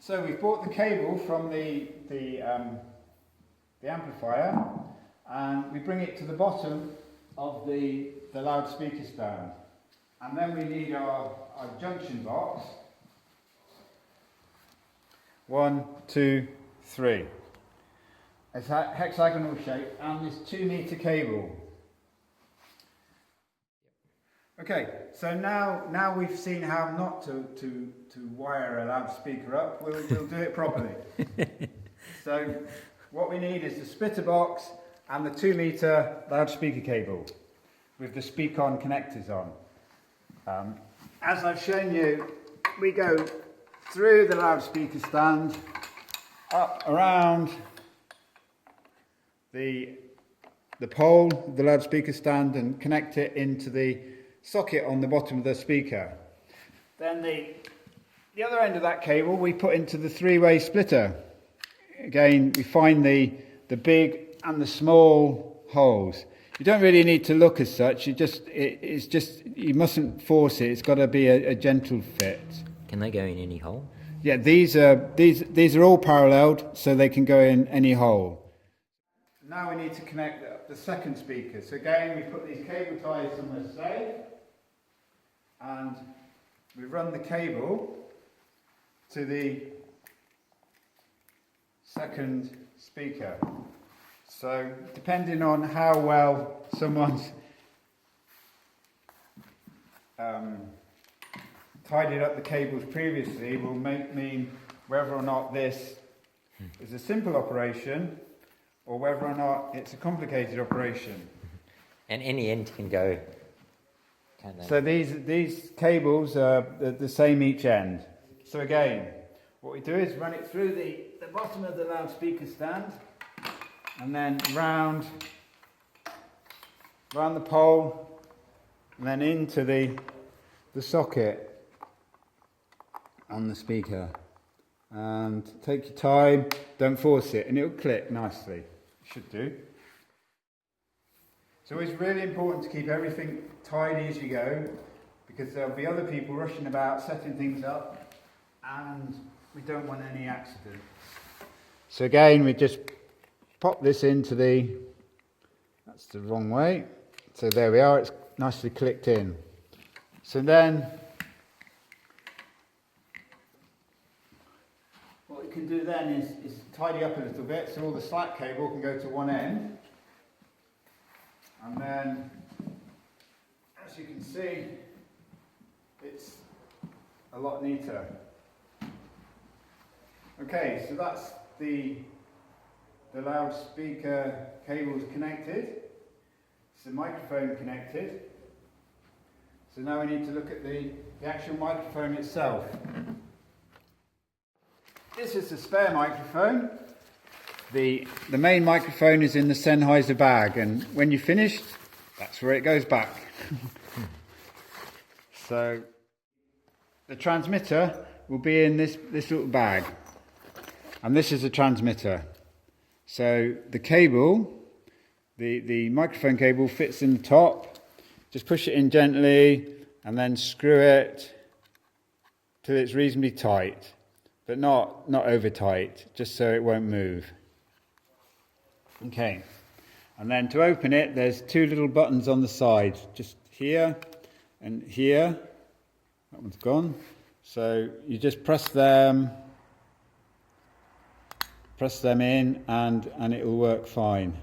So we've bought the cable from the amplifier, and we bring it to the bottom of the loudspeaker stand. And then we need our junction box. 1, 2, 3. It's a hexagonal shape, and this 2-meter cable. Okay, so now we've seen how not to wire a loudspeaker up. We'll do it properly. So what we need is the splitter box and the 2-meter loudspeaker cable with the speak-on connectors on. As I've shown you, we go through the loudspeaker stand, up around the pole of the loudspeaker stand, and connect it into the socket on the bottom of the speaker. Then the other end of that cable we put into the 3-way splitter. Again, we find the big and the small holes. You don't really need to look as such. You mustn't force it. It's got to be a gentle fit. Can they go in any hole? Yeah, these are all paralleled, so they can go in any hole. Now we need to connect the second speaker. So again, we put these cable ties somewhere safe, and we run the cable to the second speaker. So depending on how well someone's tidied up the cables previously will mean whether or not this is a simple operation or whether or not it's a complicated operation. And any end can go, can't they? So these cables are the same each end. So again, what we do is run it through the bottom of the loudspeaker stand, and then round the pole, and then into the socket on the speaker. And take your time, don't force it, and it'll click nicely. It should do. So it's really important to keep everything tidy as you go, because there'll be other people rushing about setting things up, and we don't want any accidents. So again, we just pop this into that's the wrong way. So there we are, it's nicely clicked in. So then, what we can do then is tidy up a little bit, so all the slack cable can go to one end. And then, as you can see, it's a lot neater. Okay, so that's the loudspeaker cables connected. It's the microphone connected. So now we need to look at the actual microphone itself. This is the spare microphone. The main microphone is in the Sennheiser bag, and when you're finished, that's where it goes back. So the transmitter will be in this little bag, and this is a transmitter. So the cable, the microphone cable fits in the top. Just push it in gently and then screw it till it's reasonably tight, but not over tight, just so it won't move. Okay, and then to open it, there's 2 little buttons on the side, just here and here. That one's gone. So you just press them in, and it will work fine.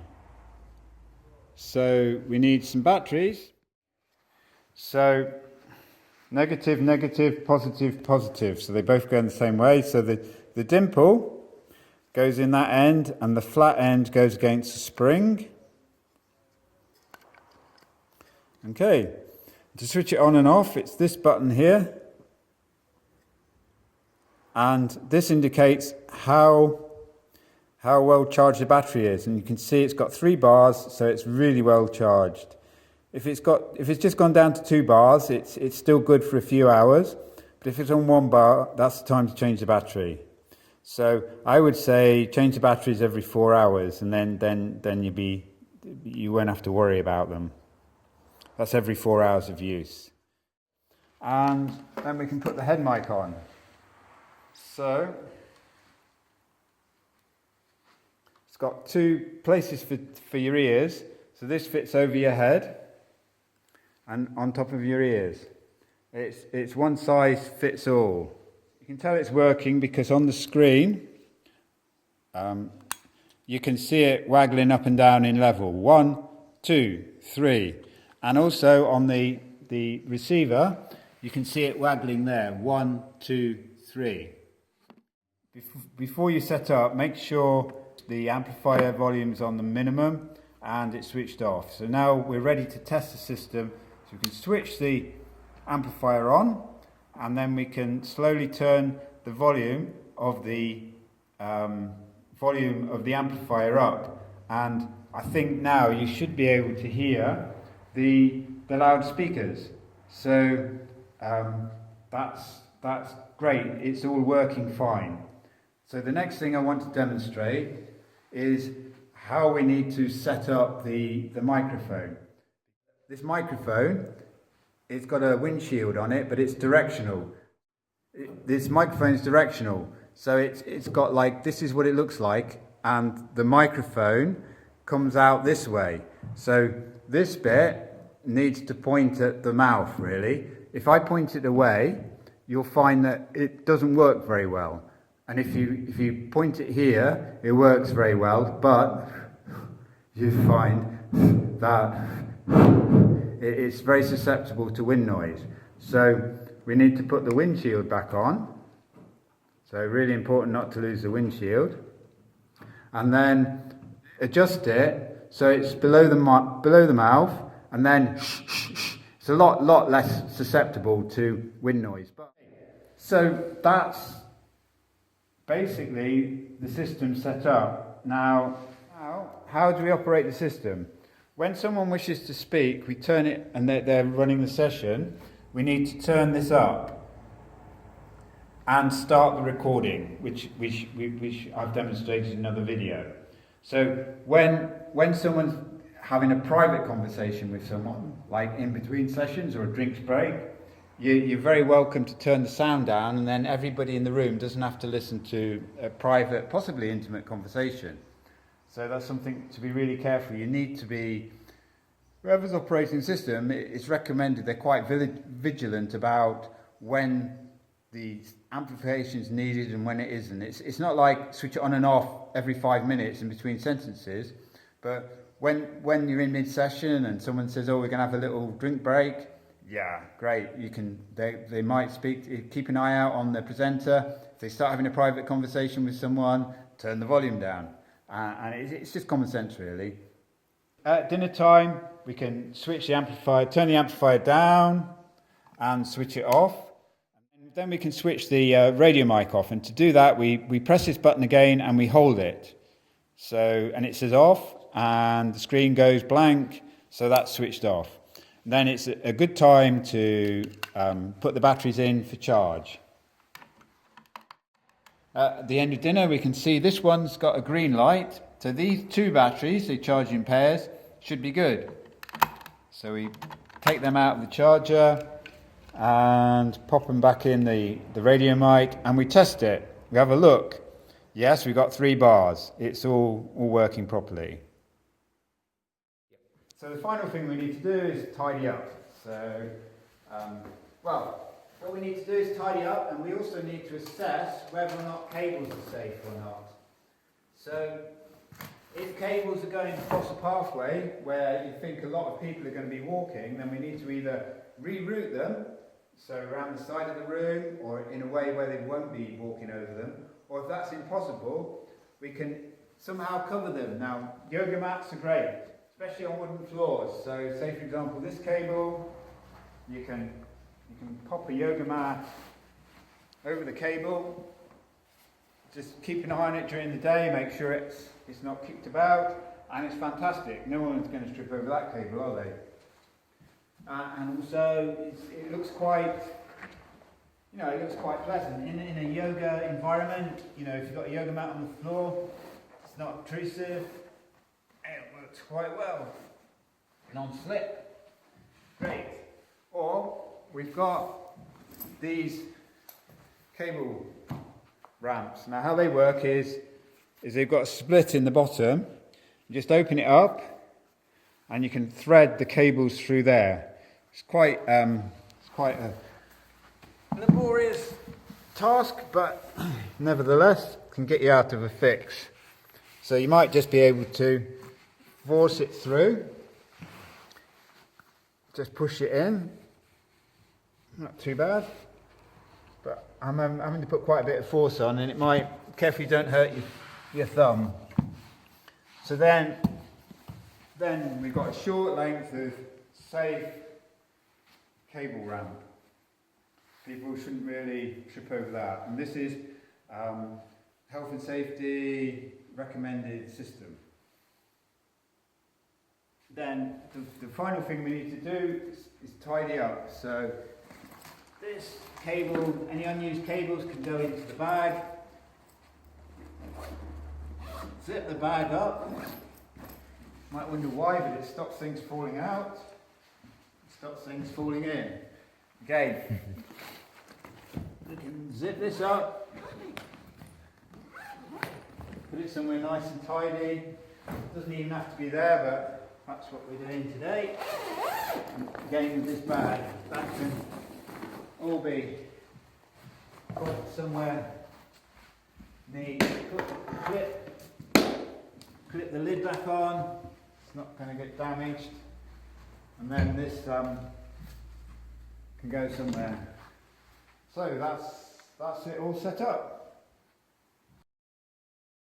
So we need some batteries. So negative, negative, positive, positive. So they both go in the same way. So the dimple goes in that end, and the flat end goes against the spring. Okay, to switch it on and off, it's this button here. And this indicates how well charged the battery is, and you can see it's got 3 bars, so it's really well charged. If it's just gone down to 2 bars, it's still good for a few hours, but if it's on 1 bar, that's the time to change the battery. So I would say change the batteries every 4 hours, and then you won't have to worry about them. That's every 4 hours of use. And then we can put the head mic on. So It's got two places for your ears. So this fits over your head and on top of your ears. It's one size fits all. You can tell it's working because on the screen, you can see it waggling up and down in level. 1, 2, 3. And also on the receiver, you can see it waggling there. 1, 2, 3. Before you set up, make sure the amplifier volume's on the minimum and it's switched off. So now we're ready to test the system. So we can switch the amplifier on, and then we can slowly turn the volume of the amplifier up. And I think now you should be able to hear the loudspeakers. So that's great. It's all working fine. So the next thing I want to demonstrate is how we need to set up the microphone. This microphone, it's got a windshield on it, but it's directional. This microphone is directional, so it's got like, this is what it looks like, and the microphone comes out this way. So this bit needs to point at the mouth, really. If I point it away, you'll find that it doesn't work very well. And if you point it here, it works very well, but you find that it's very susceptible to wind noise. So we need to put the windshield back on. So really important not to lose the windshield. And then adjust it so it's below the mouth, and then it's a lot less susceptible to wind noise. So that's basically the system set up. Now, how do we operate the system? When someone wishes to speak, we turn it, and they're running the session, we need to turn this up and start the recording, which I've demonstrated in another video. So when someone's having a private conversation with someone, like in between sessions or a drinks break, you're very welcome to turn the sound down, and then everybody in the room doesn't have to listen to a private, possibly intimate conversation. So that's something to be really careful. You need to be, whoever's operating the system, it's recommended they're quite vigilant about when the amplification is needed and when it isn't. It's not like switch it on and off every 5 minutes in between sentences, but when you're in mid-session and someone says, oh, we're going to have a little drink break, yeah, great. They might speak. Keep an eye out on the presenter. If they start having a private conversation with someone, turn the volume down. And it's just common sense, really. At dinner time, we can switch the amplifier, turn the amplifier down, and switch it off. And then we can switch the radio mic off. And to do that, we press this button again and we hold it. And it says off, and the screen goes blank. So that's switched off. Then it's a good time to put the batteries in for charge. At the end of dinner, we can see this one's got a green light. So these two batteries, they charge in pairs, should be good. So we take them out of the charger and pop them back in the radio mic, and we test it. We have a look. Yes, we've got 3 bars. It's all working properly. So the final thing we need to do is tidy up. So, what we need to do is tidy up, and we also need to assess whether or not cables are safe or not. So if cables are going across a pathway where you think a lot of people are going to be walking, then we need to either reroute them, so around the side of the room, or in a way where they won't be walking over them, or if that's impossible, we can somehow cover them. Now, yoga mats are great, especially on wooden floors. So say, for example, this cable, you can pop a yoga mat over the cable. Just keep an eye on it during the day, make sure it's not kicked about, and it's fantastic. No one's going to trip over that cable, are they? And also, it looks quite, it looks quite pleasant in a yoga environment. If you've got a yoga mat on the floor, it's not obtrusive. It works quite well. Non-slip. Great. Or we've got these cable ramps. Now how they work is is they've got a split in the bottom. You just open it up and you can thread the cables through there. It's quite a laborious task, but nevertheless can get you out of a fix. So you might just be able to force it through. Just push it in. Not too bad. But I'm having to put quite a bit of force on, and it might, carefully don't hurt your thumb. So then we've got a short length of safe cable ramp. People shouldn't really trip over that. And this is health and safety recommended system. Then the final thing we need to do is tidy up. So this cable, any unused cables can go into the bag. Zip the bag up. Might wonder why, but it stops things falling out. It stops things falling in. Again, we can zip this up. Put it somewhere nice and tidy. Doesn't even have to be there, but that's what we're doing today. And again, with this bag, that can all be put somewhere neat. Clip the lid back on. It's not going to get damaged. And then this can go somewhere. So that's it all set up.